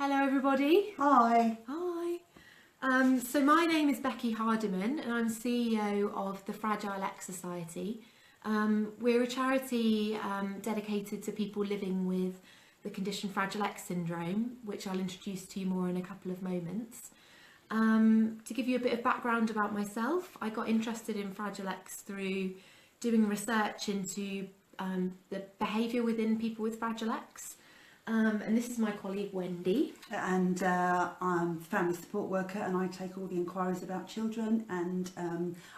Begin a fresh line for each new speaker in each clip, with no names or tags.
Hello everybody.
Hi.
Hi. So my name is Becky Hardiman and I'm CEO of the Fragile X Society. We're a charity dedicated to people living with the condition Fragile X syndrome, which I'll introduce to you more in a couple of moments. To give you a bit of background about myself, I got interested in Fragile X through doing research into the behaviour within people with Fragile X. And this is my colleague Wendy.
And I'm a family support worker and I take all the inquiries about children, and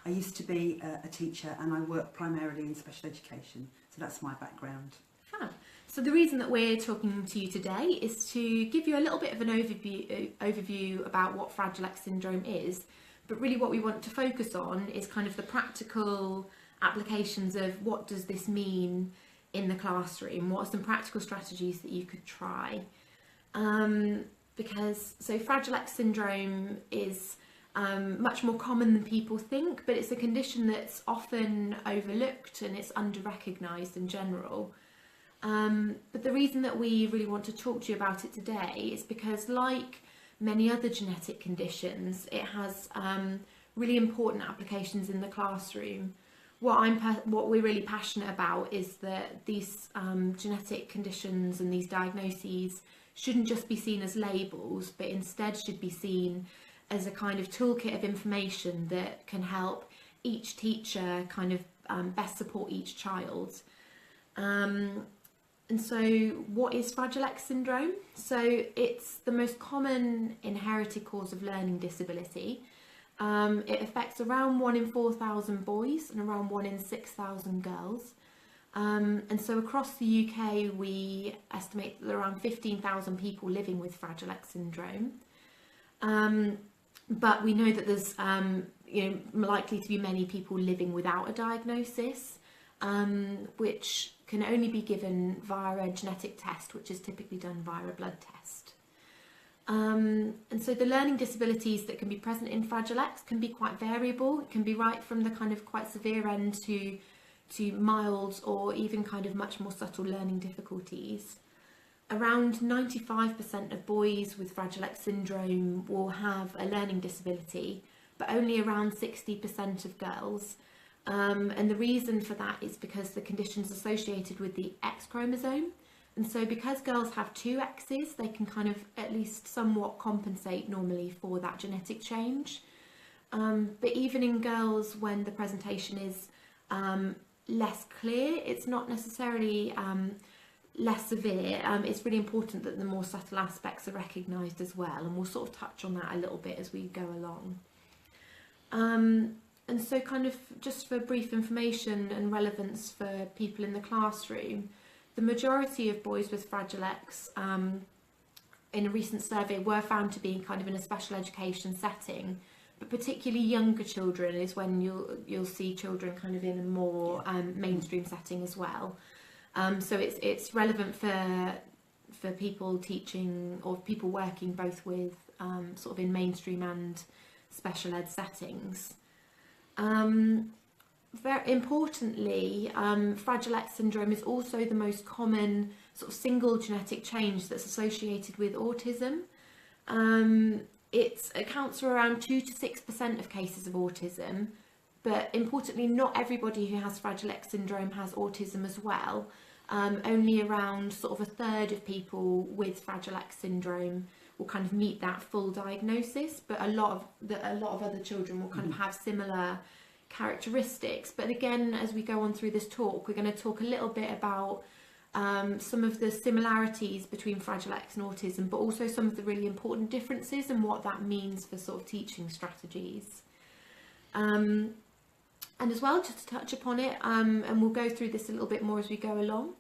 I used to be a teacher and I work primarily in special education, so that's my background.
Fab. So the reason that we're talking to you today is to give you a little bit of an overview about what Fragile X syndrome is, but really what we want to focus on is kind of the practical applications of what does this mean in the classroom, what are some practical strategies that you could try. Because Fragile X syndrome is much more common than people think, but it's a condition that's often overlooked and it's under-recognised in general. But the reason that we really want to talk to you about it today is because, like many other genetic conditions, it has really important applications in the classroom. What we're really passionate about is that these genetic conditions and these diagnoses shouldn't just be seen as labels, but instead should be seen as a kind of toolkit of information that can help each teacher kind of best support each child. And so what is Fragile X syndrome? So it's the most common inherited cause of learning disability. It affects around 1 in 4,000 boys and around 1 in 6,000 girls. And so across the UK, we estimate that there are around 15,000 people living with Fragile X syndrome. But we know that there's likely to be many people living without a diagnosis, which can only be given via a genetic test, which is typically done via a blood test. And so the learning disabilities that can be present in Fragile X can be quite variable. It can be right from the kind of quite severe end to mild or even kind of much more subtle learning difficulties. Around 95% of boys with Fragile X syndrome will have a learning disability, but only around 60% of girls. And the reason for that is because the condition's associated with the X chromosome. And so because girls have 2 X's, they can kind of at least somewhat compensate normally for that genetic change. But even in girls, when the presentation is less clear, it's not necessarily less severe. It's really important that the more subtle aspects are recognised as well, and we'll sort of touch on that a little bit as we go along. And so kind of just for brief information and relevance for people in the classroom, the majority of boys with Fragile X in a recent survey were found to be kind of in a special education setting, but particularly younger children is when you'll see children kind of in a more mainstream setting as well. So it's relevant for people teaching or people working both with sort of in mainstream and special ed settings. Very importantly, Fragile X syndrome is also the most common sort of single genetic change that's associated with autism. It accounts for around 2 to 6% of cases of autism, but importantly, not everybody who has Fragile X syndrome has autism as well. Only around sort of a third of people with Fragile X syndrome will kind of meet that full diagnosis, but a lot of other children will kind of have similar characteristics. But again, as we go on through this talk, we're going to talk a little bit about some of the similarities between Fragile X and autism, but also some of the really important differences and what that means for sort of teaching strategies. And as well, just to touch upon it, and we'll go through this a little bit more as we go along,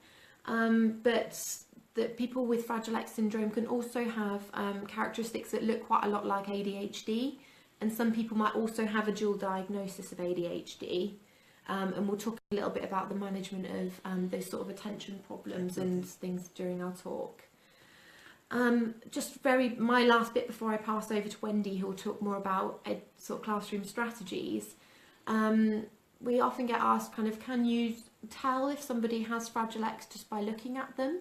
but that people with Fragile X syndrome can also have characteristics that look quite a lot like ADHD. And some people might also have a dual diagnosis of ADHD, and we'll talk a little bit about the management of those sort of attention problems and things during our talk. My last bit before I pass over to Wendy, who will talk more about sort of classroom strategies. We often get asked kind of, can you tell if somebody has Fragile X just by looking at them?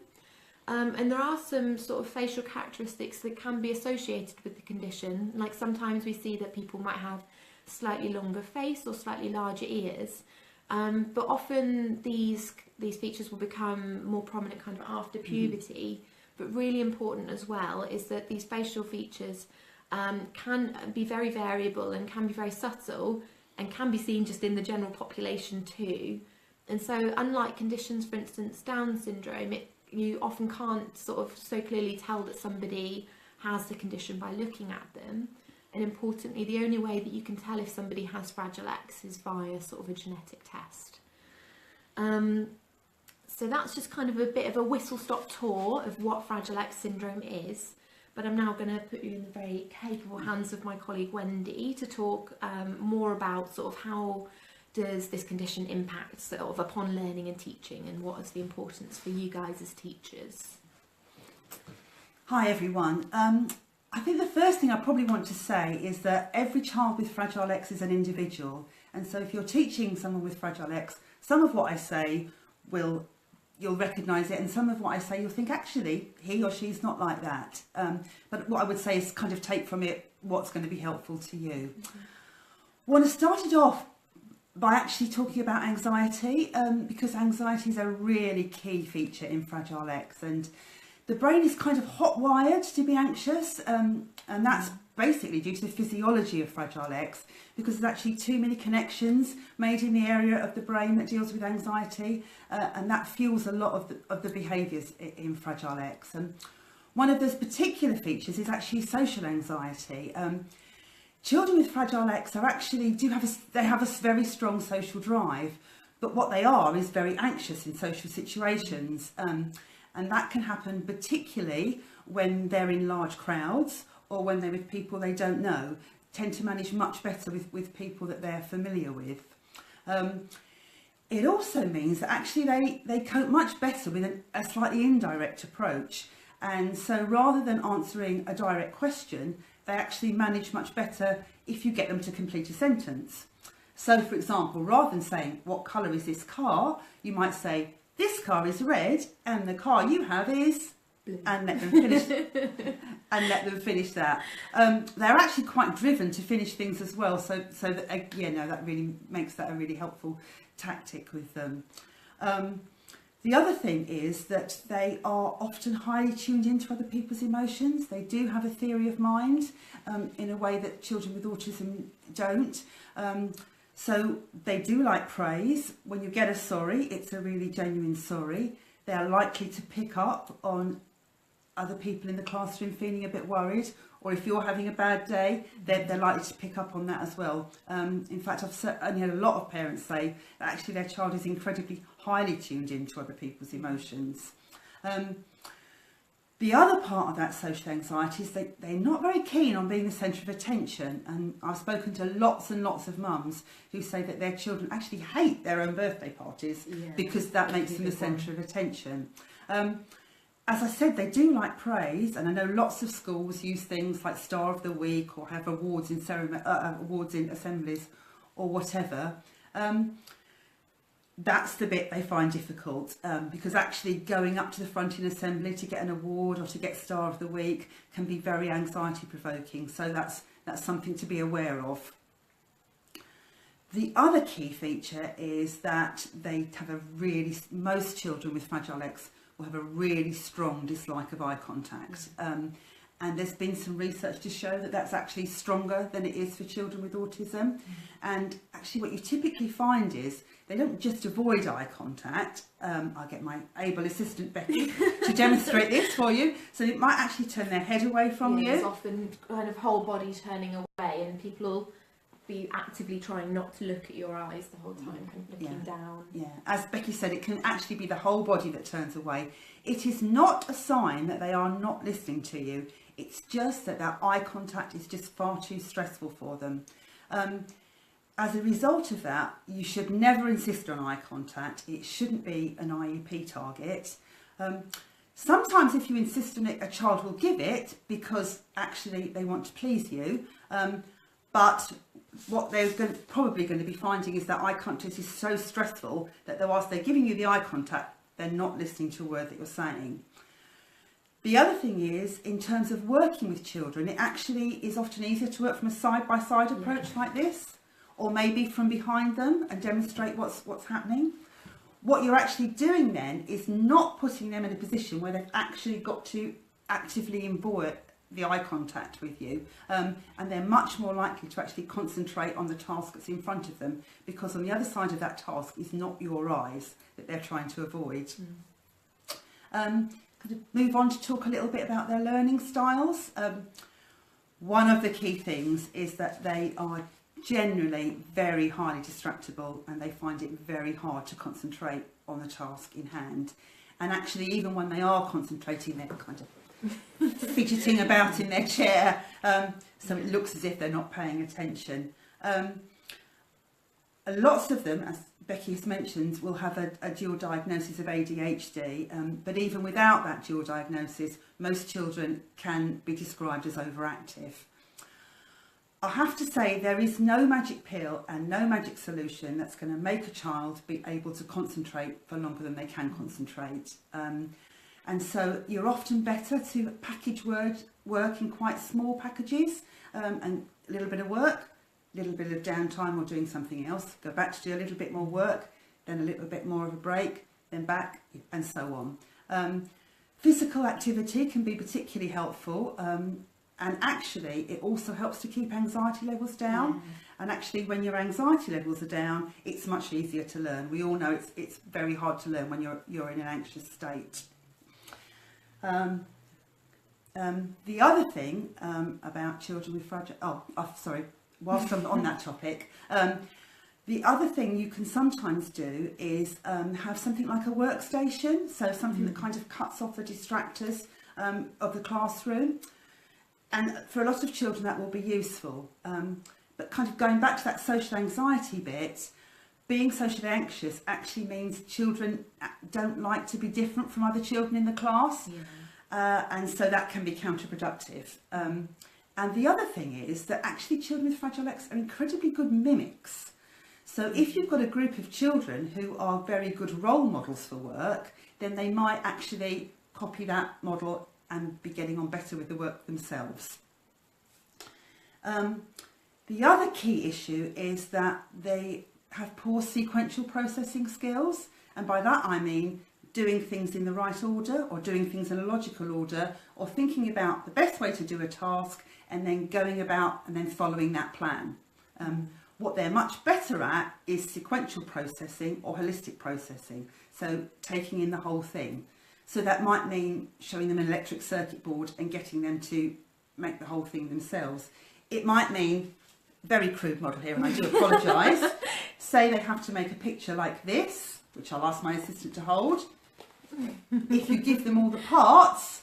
And there are some sort of facial characteristics that can be associated with the condition. Like sometimes we see that people might have slightly longer face or slightly larger ears. But often these features will become more prominent kind of after puberty. But really important as well is that these facial features can be very variable and can be very subtle and can be seen just in the general population too. And so unlike conditions, for instance, Down syndrome, you often can't sort of so clearly tell that somebody has the condition by looking at them. And importantly, the only way that you can tell if somebody has Fragile X is via sort of a genetic test. So that's just kind of a bit of a whistle-stop tour of what Fragile X syndrome is. But I'm now going to put you in the very capable hands of my colleague Wendy to talk more about sort of how does this condition impact sort of upon learning and teaching, and what is the importance for you guys as teachers?
Hi everyone. I think the first thing I probably want to say is that every child with Fragile X is an individual, and so if you're teaching someone with Fragile X, some of what I say you'll recognise it, and some of what I say you'll think actually he or she's not like that. But what I would say is kind of take from it what's going to be helpful to you. I want to start it off by actually talking about anxiety, because anxiety is a really key feature in Fragile X, and the brain is kind of hot-wired to be anxious, and that's basically due to the physiology of Fragile X, because there's actually too many connections made in the area of the brain that deals with anxiety, and that fuels a lot of the behaviours in Fragile X. And one of those particular features is actually social anxiety. Children with Fragile X are actually have a very strong social drive, but what they are is very anxious in social situations, and that can happen particularly when they're in large crowds or when they're with people they don't know. Tend to manage much better with people that they're familiar with. It also means that actually they cope much better with a slightly indirect approach, and so rather than answering a direct question, they actually manage much better if you get them to complete a sentence. So for example, rather than saying, "What colour is this car?" you might say, "This car is red and the car you have is..." and let them finish that. They're actually quite driven to finish things as well, so that, that really makes that a really helpful tactic with them. The other thing is that they are often highly tuned into other people's emotions. They do have a theory of mind in a way that children with autism don't. So they do like praise. When you get a sorry, it's a really genuine sorry. They're likely to pick up on other people in the classroom feeling a bit worried, or if you're having a bad day, they're likely to pick up on that as well. In fact, I've certainly had a lot of parents say that actually their child is incredibly highly tuned into other people's emotions. The other part of that social anxiety is they're not very keen on being the centre of attention, and I've spoken to lots and lots of mums who say that their children actually hate their own birthday parties because that makes them the centre of attention. As I said, they do like praise, and I know lots of schools use things like Star of the Week or have awards in assemblies or whatever. That's the bit they find difficult, because actually going up to the front in assembly to get an award or to get Star of the Week can be very anxiety provoking, so that's something to be aware of. The other key feature is that they have most children with Fragile X will have a really strong dislike of eye contact, and there's been some research to show that that's actually stronger than it is for children with autism. And actually what you typically find is they don't just avoid eye contact. I'll get my able assistant Becky to demonstrate this for you. So it might actually turn their head away from you.
There's often kind of whole body turning away, and people will be actively trying not to look at your eyes the whole time, kind of looking down. Yeah,
as Becky said, it can actually be the whole body that turns away. It is not a sign that they are not listening to you. It's just that that eye contact is just far too stressful for them. As a result of that, you should never insist on eye contact. It shouldn't be an IEP target. Sometimes if you insist on it, a child will give it because actually they want to please you. But what they're probably going to be finding is that eye contact is so stressful that whilst they're giving you the eye contact, they're not listening to a word that you're saying. The other thing is, in terms of working with children, it actually is often easier to work from a side-by-side approach like this, or maybe from behind them and demonstrate what's happening. What you're actually doing then is not putting them in a position where they've actually got to actively avoid the eye contact with you, and they're much more likely to actually concentrate on the task that's in front of them, because on the other side of that task is not your eyes that they're trying to avoid. Move on to talk a little bit about their learning styles. One of the key things is that they are generally very highly distractible, and they find it very hard to concentrate on the task in hand. And actually, even when they are concentrating, they're kind of fidgeting about in their chair, so it looks as if they're not paying attention. Lots of them, as Becky has mentioned, will have a dual diagnosis of ADHD, but even without that dual diagnosis, most children can be described as overactive. I have to say, there is no magic pill and no magic solution that's going to make a child be able to concentrate for longer than they can concentrate. And so you're often better to package work in quite small packages, and a little bit of work, a little bit of downtime or doing something else, go back to do a little bit more work, then a little bit more of a break, then back, and so on. Physical activity can be particularly helpful, and actually it also helps to keep anxiety levels down. And actually, when your anxiety levels are down, it's much easier to learn. We all know it's very hard to learn when you're in an anxious state. The other thing about children with fragile... whilst I'm on that topic, the other thing you can sometimes do is have something like a workstation, so something that kind of cuts off the distractors of the classroom. And for a lot of children that will be useful. But kind of going back to that social anxiety bit, being socially anxious actually means children don't like to be different from other children in the class. And so that can be counterproductive. And the other thing is that actually children with Fragile X are incredibly good mimics. So if you've got a group of children who are very good role models for work, then they might actually copy that model and be getting on better with the work themselves. The other key issue is that they have poor sequential processing skills, and by that I mean doing things in the right order, or doing things in a logical order, or thinking about the best way to do a task and then going about and then following that plan. What they're much better at is sequential processing or holistic processing, so taking in the whole thing. So that might mean showing them an electric circuit board and getting them to make the whole thing themselves. It might mean, very crude model here, and I do apologise, say they have to make a picture like this, which I'll ask my assistant to hold. If you give them all the parts,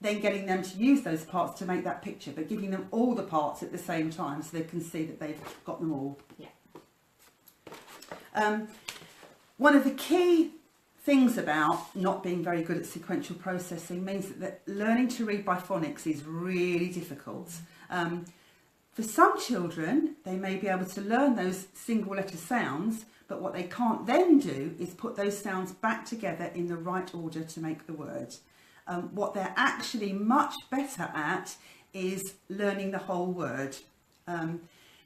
then getting them to use those parts to make that picture, but giving them all the parts at the same time so they can see that they've got them all. One of the key things about not being very good at sequential processing means that learning to read by phonics is really difficult. For some children, they may be able to learn those single letter sounds, but what they can't then do is put those sounds back together in the right order to make the word. What they're actually much better at is learning the whole word.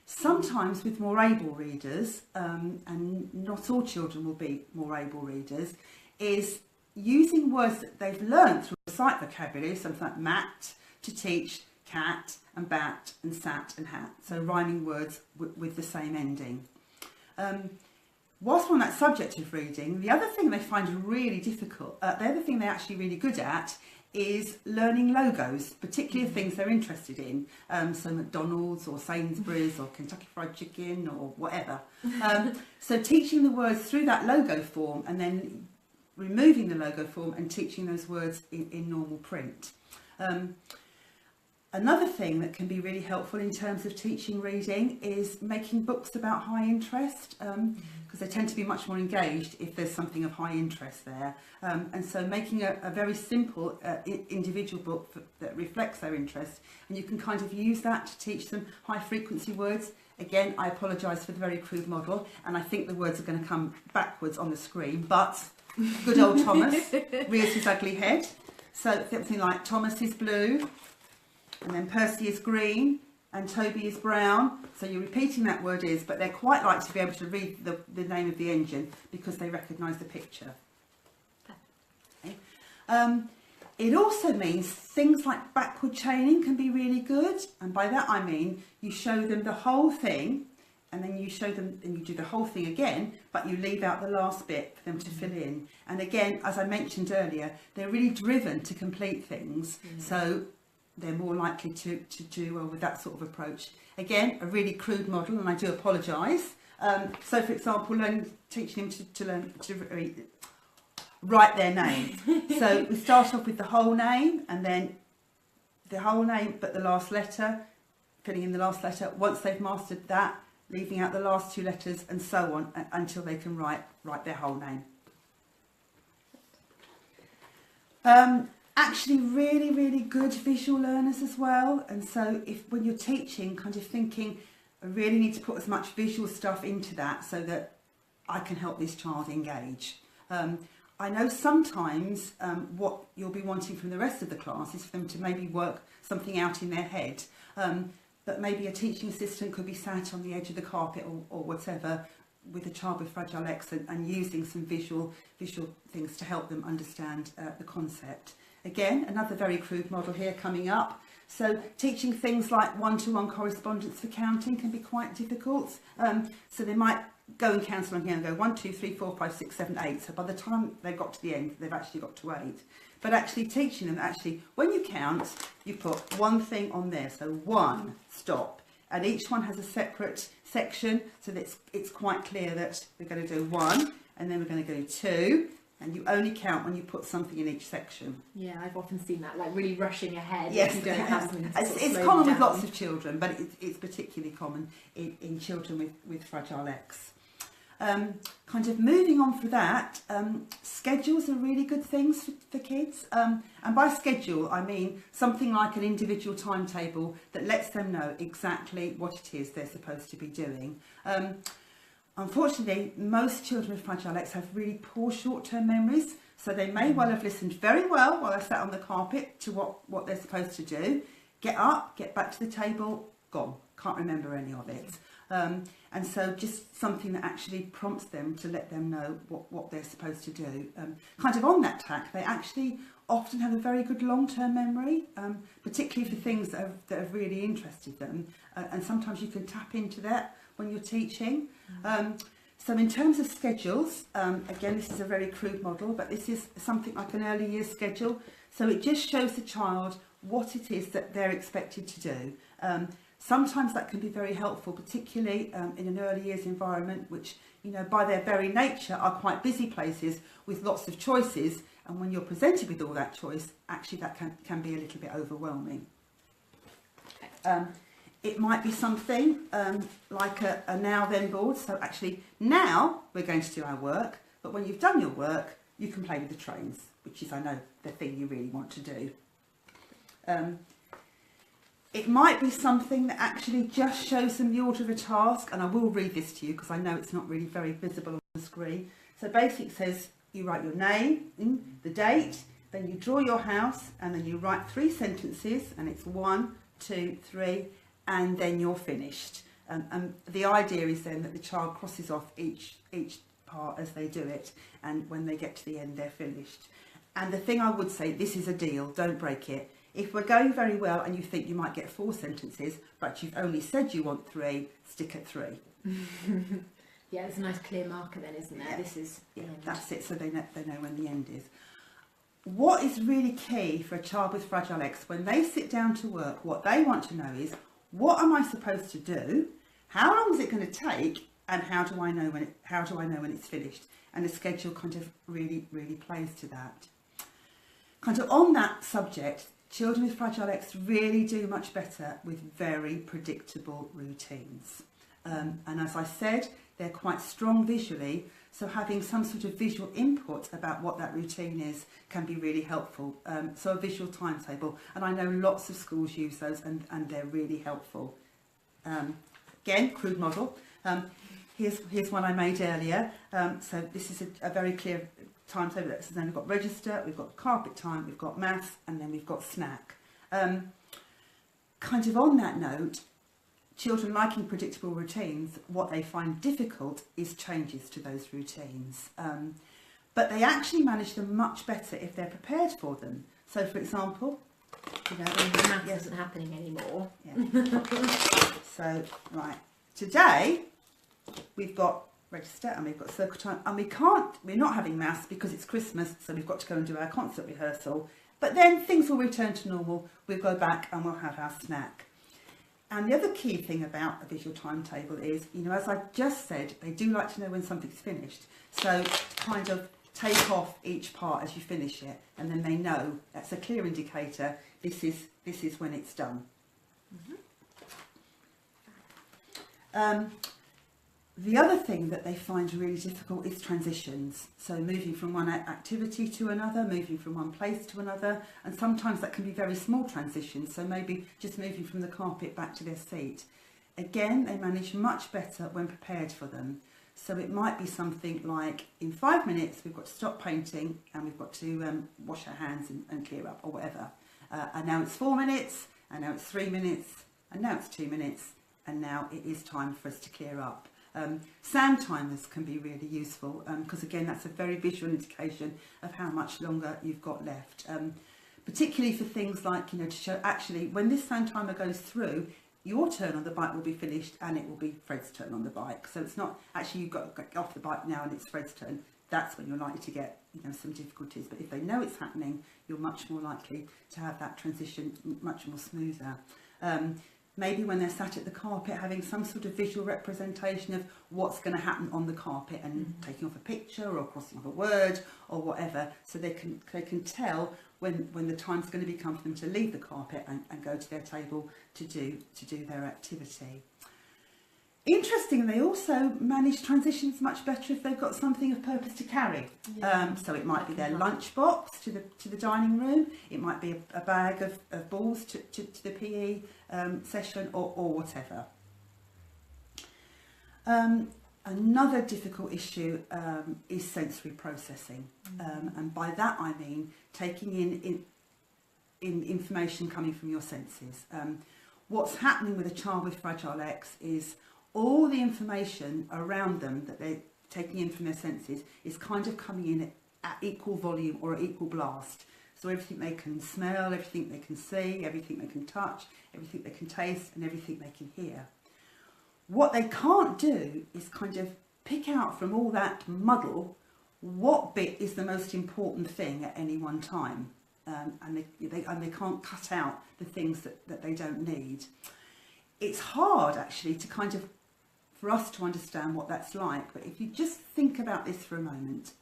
Sometimes with more able readers, and not all children will be more able readers, is using words that they've learned through a sight vocabulary, something like mat, to teach cat and bat and sat and hat, so rhyming words with the same ending. Whilst we're on that subject of reading, the other thing they find really difficult, the other thing they're actually really good at is learning logos, particularly of things they're interested in, so McDonald's or Sainsbury's or Kentucky Fried Chicken or whatever. So teaching the words through that logo form and then removing the logo form and teaching those words in normal print. Another thing that can be really helpful in terms of teaching reading is making books about high interest, because they tend to be much more engaged if there's something of high interest there. And so making a very simple individual book that reflects their interest, and you can kind of use that to teach them high frequency words. Again, I apologise for the very crude model, and I think the words are going to come backwards on the screen, but good old Thomas rears his ugly head. So something like Thomas is blue, and then Percy is green, and Toby is brown. So you're repeating that word is, but they're quite likely to be able to read the name of the engine because they recognise the picture. Okay. It also means things like backward chaining can be really good, and by that I mean you show them the whole thing, and then you show them and you do the whole thing again, but you leave out the last bit for them to fill in. And again, as I mentioned earlier, they're really driven to complete things, so they're more likely to do well with that sort of approach. Again, a really crude model, and I do apologise. So, for example, teaching them to learn to write their name. So we start off with the whole name, and then the whole name, but the last letter, filling in the last letter. Once they've mastered that, leaving out the last two letters, and so on until they can write their whole name. Actually really, really good visual learners as well. And so when you're teaching, kind of thinking, I really need to put as much visual stuff into that so that I can help this child engage. I know sometimes what you'll be wanting from the rest of the class is for them to maybe work something out in their head. But maybe a teaching assistant could be sat on the edge of the carpet or whatever with a child with Fragile X and using some visual things to help them understand the concept. Again, another very crude model here coming up. So teaching things like one-to-one correspondence for counting can be quite difficult. So they might go and count along here and go 1, 2, 3, 4, 5, 6, 7, 8. So by the time they've got to the end, they've actually got to 8. But actually teaching them, when you count, you put one thing on there. So 1, stop. And each one has a separate section, so that it's quite clear that we're going to do 1, and then we're going to go 2. And you only count when you put something in each section.
Yeah, I've often seen that, like really rushing ahead.
Yes,
if you don't have something to
it's common with lots of children, but it's particularly common in children with Fragile X. Kind of moving on for that, schedules are really good things for kids. And by schedule, I mean something like an individual timetable that lets them know exactly what it is they're supposed to be doing. Unfortunately, most children with Fragile X have really poor short-term memories, so they may well have listened very well while they're sat on the carpet to what they're supposed to do, get up, get back to the table, gone, can't remember any of it. And so just something that actually prompts them to let them know what they're supposed to do. Kind of on that tack, they actually often have a very good long-term memory, particularly for things that have really interested them, and sometimes you can tap into that when you're teaching. So in terms of schedules, again, this is a very crude model, but this is something like an early years schedule. So it just shows the child what it is that they're expected to do. Sometimes that can be very helpful, particularly in an early years environment, which, you know, by their very nature are quite busy places with lots of choices. And when you're presented with all that choice, actually that can be a little bit overwhelming. It might be something like a now-then board. So actually, now we're going to do our work, but when you've done your work, you can play with the trains, which is, I know, the thing you really want to do. It might be something that actually just shows them the order of a task, and I will read this to you because I know it's not really very visible on the screen. So basically it says you write your name, the date, then you draw your house, and then you write 3 sentences, and it's 1, 2, 3, and then you're finished. And the idea is then that the child crosses off each part as they do it, and when they get to the end, they're finished. And the thing I would say, this is a deal, don't break it. If we're going very well and you think you might get 4 sentences, but you've only said you want 3, stick at 3.
Yeah, there's a nice clear marker then, isn't there?
Yeah.
This is
That's it, so they know when the end is. What is really key for a child with Fragile X, when they sit down to work, what they want to know is, what am I supposed to do? How long is it going to take? And how do I know when it's finished? And the schedule kind of really plays to that. Kind of on that subject, children with Fragile X really do much better with very predictable routines. And as I said, they're quite strong visually, so having some sort of visual input about what that routine is can be really helpful. So a visual timetable, and I know lots of schools use those, and they're really helpful. Again, crude model. Here's one I made earlier. So this is a very clear timetable lessons. Then we've got register, we've got carpet time, we've got maths, and then we've got snack. Kind of on that note, children liking predictable routines, what they find difficult is changes to those routines. But they actually manage them much better if they're prepared for them. So, for example,
maths isn't happening anymore.
Yeah. So, right, today we've got register and we've got circle time, and we're not having maths because it's Christmas, so we've got to go and do our concert rehearsal. But then things will return to normal. We'll go back and we'll have our snack. And the other key thing about a visual timetable is, as I just said, they do like to know when something's finished. So kind of take off each part as you finish it, and then they know that's a clear indicator. This is when it's done. The other thing that they find really difficult is transitions. So moving from one activity to another, moving from one place to another, and sometimes that can be very small transitions. So maybe just moving from the carpet back to their seat. Again, they manage much better when prepared for them. So it might be something like, in 5 minutes, we've got to stop painting and we've got to wash our hands and clear up or whatever. And now it's 4 minutes, and now it's 3 minutes, and now it's 2 minutes, and now it is time for us to clear up. Sound timers can be really useful because again that's a very visual indication of how much longer you've got left, particularly for things like to show actually when this sound timer goes through, your turn on the bike will be finished and it will be Fred's turn on the bike. So it's not actually you've got to get off the bike now and it's Fred's turn. That's when you're likely to get some difficulties, but if they know it's happening, you're much more likely to have that transition much more smoother. Maybe when they're sat at the carpet, having some sort of visual representation of what's going to happen on the carpet and taking off a picture or crossing off a word or whatever, so they can tell when the time's going to be come for them to leave the carpet and go to their table to do their activity. Interesting, they also manage transitions much better if they've got something of purpose to carry. Yeah. So it might be their lunchbox to the dining room, it might be a bag of balls to the PE session or whatever. Another difficult issue is sensory processing, and by that I mean taking in information coming from your senses. What's happening with a child with Fragile X is all the information around them that they're taking in from their senses is kind of coming in at equal volume or at equal blast. So everything they can smell, everything they can see, everything they can touch, everything they can taste, and everything they can hear. What they can't do is kind of pick out from all that muddle what bit is the most important thing at any one time. And they can't cut out the things that they don't need. It's hard actually to kind of for us to understand what that's like, but if you just think about this for a moment,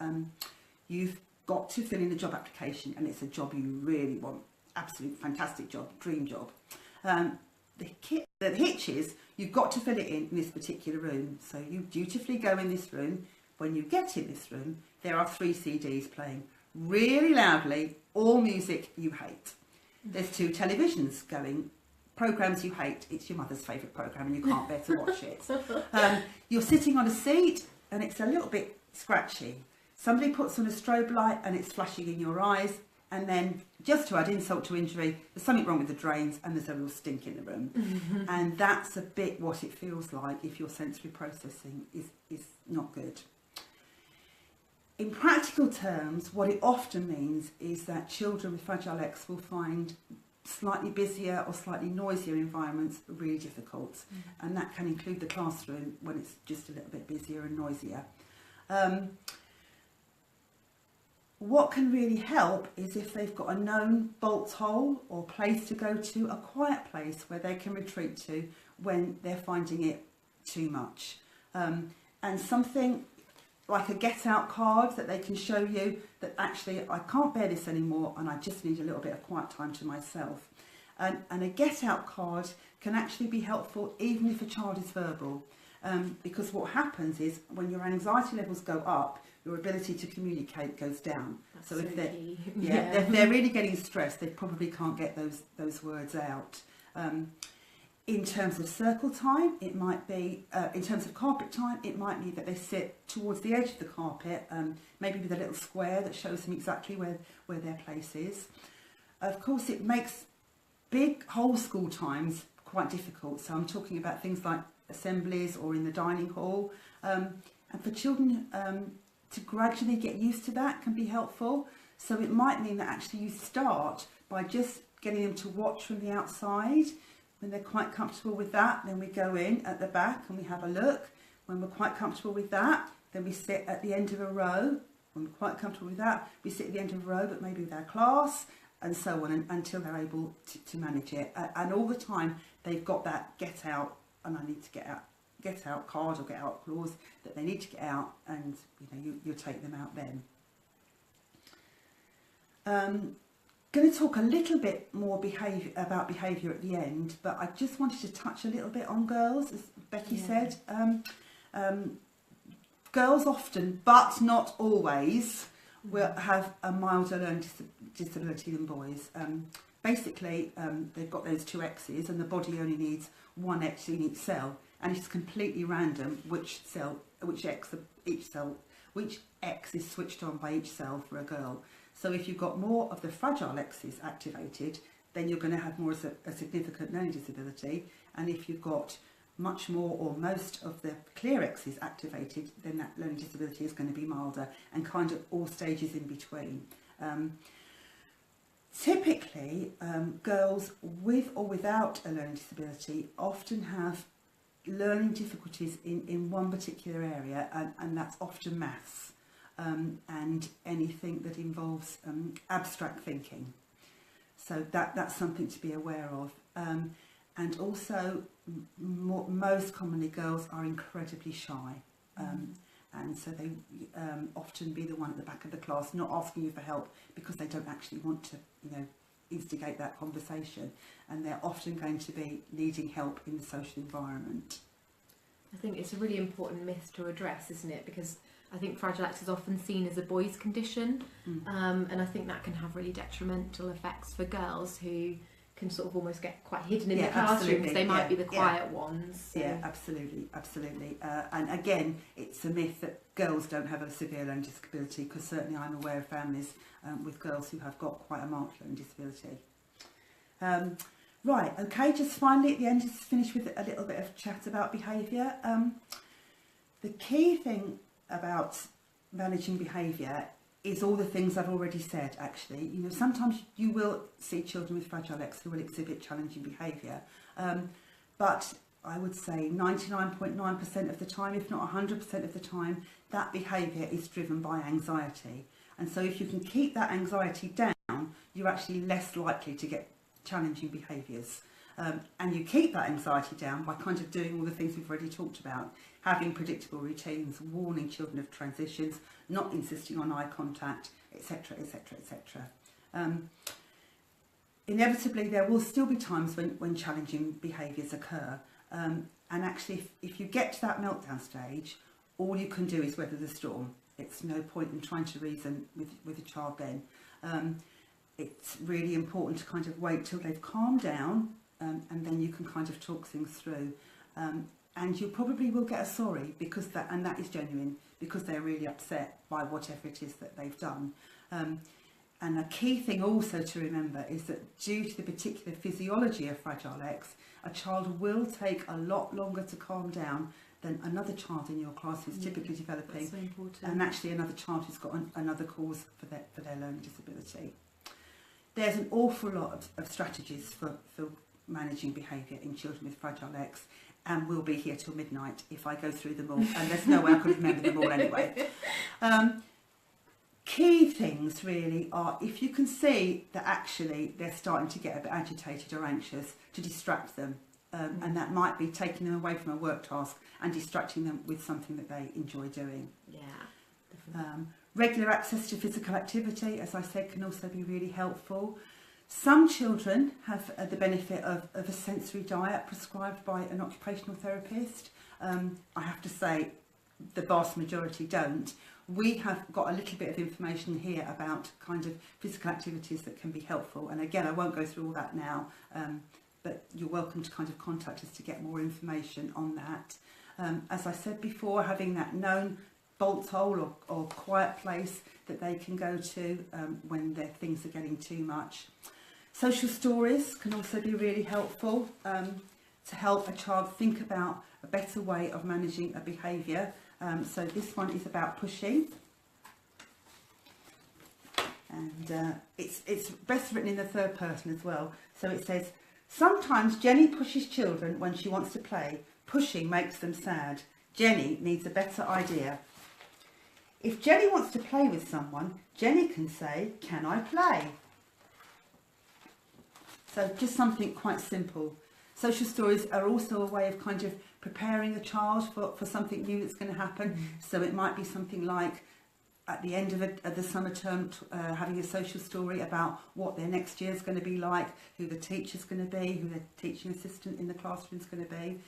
you've got to fill in a job application and it's a job you really want, absolute fantastic job, dream job. The hitch is you've got to fill it in this particular room, so you dutifully go in this room. When you get in this room, there are 3 CDs playing really loudly, all music you hate. There's 2 televisions going, programmes you hate. It's your mother's favourite programme and you can't bear to watch it. You're sitting on a seat and it's a little bit scratchy. Somebody puts on a strobe light and it's flashing in your eyes, and then just to add insult to injury, there's something wrong with the drains and there's a real stink in the room. And that's a bit what it feels like if your sensory processing is not good. In practical terms, what it often means is that children with Fragile X will find slightly busier or slightly noisier environments really difficult, and that can include the classroom when it's just a little bit busier and noisier. What can really help is if they've got a known bolt hole or place to go to, a quiet place where they can retreat to when they're finding it too much. And something like a get out card that they can show you that actually I can't bear this anymore and I just need a little bit of quiet time to myself. And a get out card can actually be helpful even if a child is verbal, because what happens is when your anxiety levels go up, your ability to communicate goes down.
That's
so if they're
key.
if they're really getting stressed, they probably can't get those words out. In terms of circle time, it might be, in terms of carpet time, it might be that they sit towards the edge of the carpet, maybe with a little square that shows them exactly where their place is. Of course, it makes big whole school times quite difficult. So I'm talking about things like assemblies or in the dining hall. And for children to gradually get used to that can be helpful. So it might mean that actually you start by just getting them to watch from the outside. When they're quite comfortable with that, then we go in at the back and we have a look. When we're quite comfortable with that, then we sit at the end of a row. When we're quite comfortable with that, we sit at the end of a row, but maybe with our class, and so on, until they're able to manage it. And all the time, they've got that get out, and I need to get out card or get out clause that they need to get out, and you'll take them out then. Going to talk a little bit more about behaviour at the end, but I just wanted to touch a little bit on girls, as Becky said. Girls often, but not always, will have a milder learning disability than boys. Basically, they've got those two X's, and the body only needs one X in each cell, and it's completely random which X is switched on by each cell for a girl. So if you've got more of the fragile X's activated, then you're going to have more of a significant learning disability. And if you've got much more or most of the clear X's activated, then that learning disability is going to be milder, and kind of all stages in between. Typically, girls with or without a learning disability often have learning difficulties in one particular area, and that's often maths. And anything that involves abstract thinking. So that's something to be aware of. And also, most commonly girls are incredibly shy. And so they often be the one at the back of the class not asking you for help because they don't actually want to, instigate that conversation. And they're often going to be needing help in the social environment.
I think it's a really important myth to address, isn't it? Because I think Fragile X is often seen as a boy's condition, and I think that can have really detrimental effects for girls who can sort of almost get quite hidden in the classrooms. They might be the quiet ones. So.
Yeah, absolutely. And again, it's a myth that girls don't have a severe learning disability, because certainly I'm aware of families with girls who have got quite a marked learning disability. Right, okay, just finally at the end, just finish with a little bit of chat about behaviour. The key thing about managing behaviour is all the things I've already said, actually. Sometimes you will see children with Fragile X who will exhibit challenging behaviour, but I would say 99.9% of the time, if not 100% of the time, that behaviour is driven by anxiety. And so if you can keep that anxiety down, you're actually less likely to get challenging behaviours. And you keep that anxiety down by kind of doing all the things we've already talked about, having predictable routines, warning children of transitions, not insisting on eye contact, etc, etc, etc. Inevitably, there will still be times when challenging behaviours occur. And actually, if you get to that meltdown stage, all you can do is weather the storm. It's no point in trying to reason with a child then. It's really important to kind of wait till they've calmed down, and then you can kind of talk things through. And you probably will get a sorry, because that is genuine, because they're really upset by whatever it is that they've done. And a key thing also to remember is that due to the particular physiology of Fragile X, a child will take a lot longer to calm down than another child in your class who's typically developing,
so important.
and actually another child who's got another cause for their learning disability. There's an awful lot of strategies for managing behaviour in children with Fragile X, and we'll be here till midnight if I go through them all, and there's no way I could remember them all anyway. Key things really are, if you can see that actually they're starting to get a bit agitated or anxious, to distract them, and that might be taking them away from a work task and distracting them with something that they enjoy doing.
Yeah, definitely.
Regular access to physical activity, as I said, can also be really helpful. Some children have the benefit of a sensory diet prescribed by an occupational therapist. I have to say the vast majority don't. We have got a little bit of information here about kind of physical activities that can be helpful, and again I won't go through all that now, but you're welcome to kind of contact us to get more information on that. As I said before, having that known bolt hole or quiet place that they can go to when their things are getting too much. Social stories can also be really helpful to help a child think about a better way of managing a behaviour. So this one is about pushing, and it's best written in the third person as well. So it says, sometimes Jenny pushes children when she wants to play. Pushing makes them sad. Jenny needs a better idea. If Jenny wants to play with someone, Jenny can say, can I play? So just something quite simple. Social stories are also a way of kind of preparing a child for something new that's going to happen. So it might be something like at the end of the summer term having a social story about what their next year is going to be like, who the teacher's going to be, who the teaching assistant in the classroom is going to be,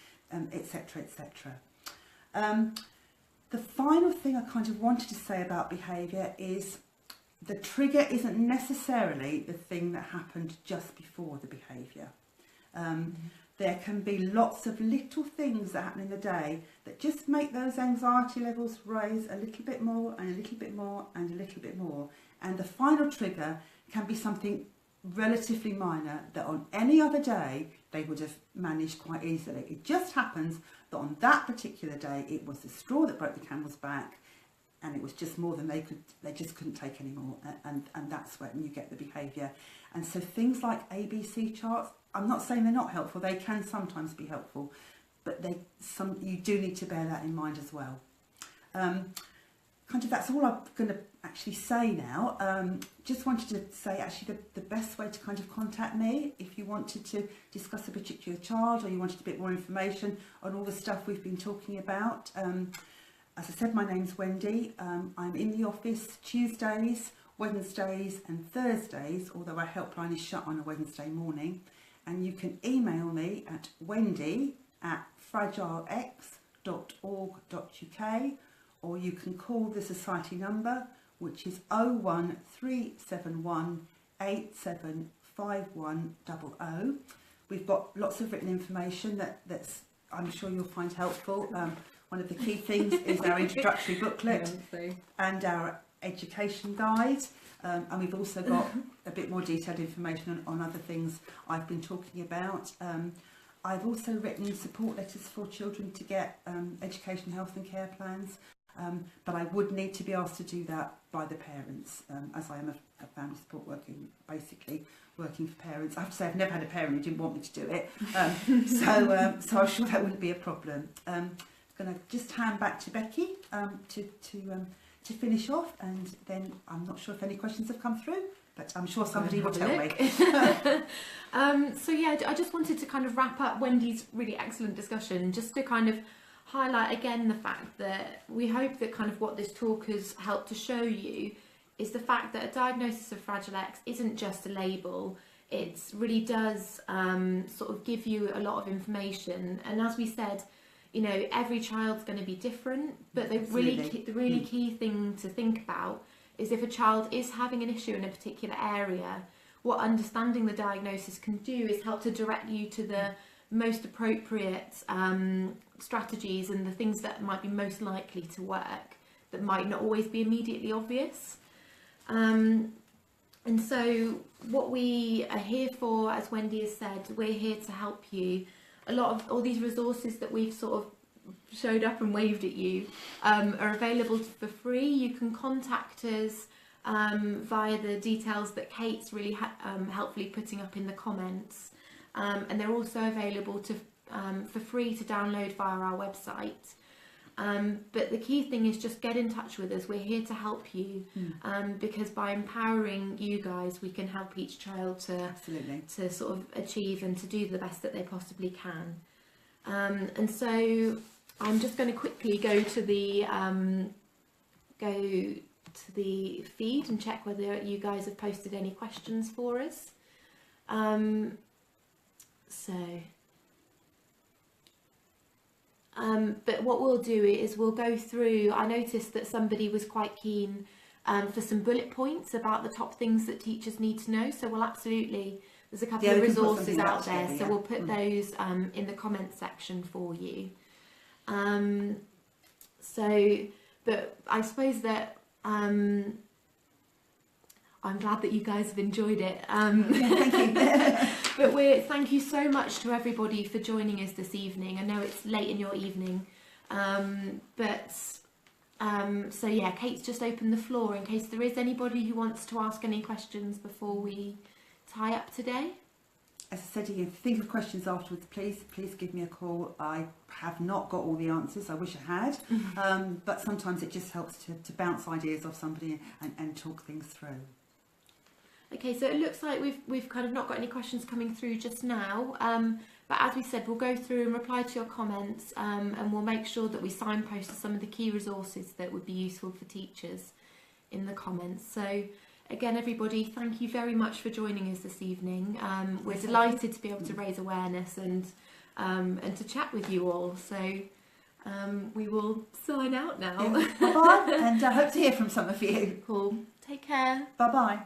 etc, etc. The final thing I kind of wanted to say about behaviour is the trigger isn't necessarily the thing that happened just before the behaviour. There can be lots of little things that happen in the day that just make those anxiety levels rise a little bit more and a little bit more and a little bit more. And the final trigger can be something relatively minor that on any other day they would have managed quite easily. It just happens that on that particular day it was the straw that broke the camel's back, and it was just more than they just couldn't take anymore, and that's when you get the behaviour. And so things like ABC charts, I'm not saying they're not helpful, they can sometimes be helpful, but you do need to bear that in mind as well. Kind of that's all I'm going to actually say now. Just wanted to say actually the best way to kind of contact me if you wanted to discuss a particular child or you wanted a bit more information on all the stuff we've been talking about. As I said, my name's Wendy. I'm in the office Tuesdays, Wednesdays and Thursdays, although our helpline is shut on a Wednesday morning. And you can email me at wendy@fragilex.org.uk, or you can call the society number, which is 01371 875100. We've got lots of written information that's I'm sure you'll find helpful. One of the key things is our introductory booklet and our education guide, and we've also got a bit more detailed information on other things I've been talking about. I've also written support letters for children to get education, health and care plans, but I would need to be asked to do that by the parents, as I am a family support worker, basically working for parents. I have to say I've never had a parent who didn't want me to do it, so I'm sure that wouldn't be a problem. I'm going to just hand back to Becky to finish off, and then I'm not sure if any questions have come through, but I'm sure somebody will tell me.
So yeah, I just wanted to kind of wrap up Wendy's really excellent discussion, just to kind of highlight again the fact that we hope that kind of what this talk has helped to show you is the fact that a diagnosis of Fragile X isn't just a label. It really does sort of give you a lot of information, and as we said, you know, every child's going to be different, but the really key thing to think about is if a child is having an issue in a particular area, what understanding the diagnosis can do is help to direct you to the most appropriate strategies and the things that might be most likely to work, that might not always be immediately obvious. And so what we are here for, as Wendy has said, we're here to help you. A lot of all these resources that we've sort of showed up and waved at you are available for free. You can contact us via the details that Kate's really helpfully putting up in the comments, and they're also available for free to download via our website. But the key thing is just get in touch with us. We're here to help you, because by empowering you guys, we can help each child to sort of achieve and to do the best that they possibly can. And so I'm just going to quickly go to the feed and check whether you guys have posted any questions for us. But what we'll do is we'll go through. I noticed that somebody was quite keen for some bullet points about the top things that teachers need to know, so we'll absolutely There's a couple
Yeah,
of
we can put
resources
something
out
back
there,
together,
so
yeah.
we'll put those in the comments section for you. But I suppose that I'm glad that you guys have enjoyed it.
Yeah, thank you.
But thank you so much to everybody for joining us this evening. I know it's late in your evening, so yeah, Kate's just opened the floor in case there is anybody who wants to ask any questions before we tie up today.
As I said, if you think of questions afterwards, please give me a call. I have not got all the answers. I wish I had, but sometimes it just helps to bounce ideas off somebody and talk things through.
Okay, so it looks like we've kind of not got any questions coming through just now, but as we said, we'll go through and reply to your comments, and we'll make sure that we signpost some of the key resources that would be useful for teachers in the comments. So again, everybody, thank you very much for joining us this evening. We're delighted to be able to raise awareness and to chat with you all. So we will sign out now.
Yeah. Bye-bye, and I hope to hear from some of you.
Cool. Take care.
Bye-bye.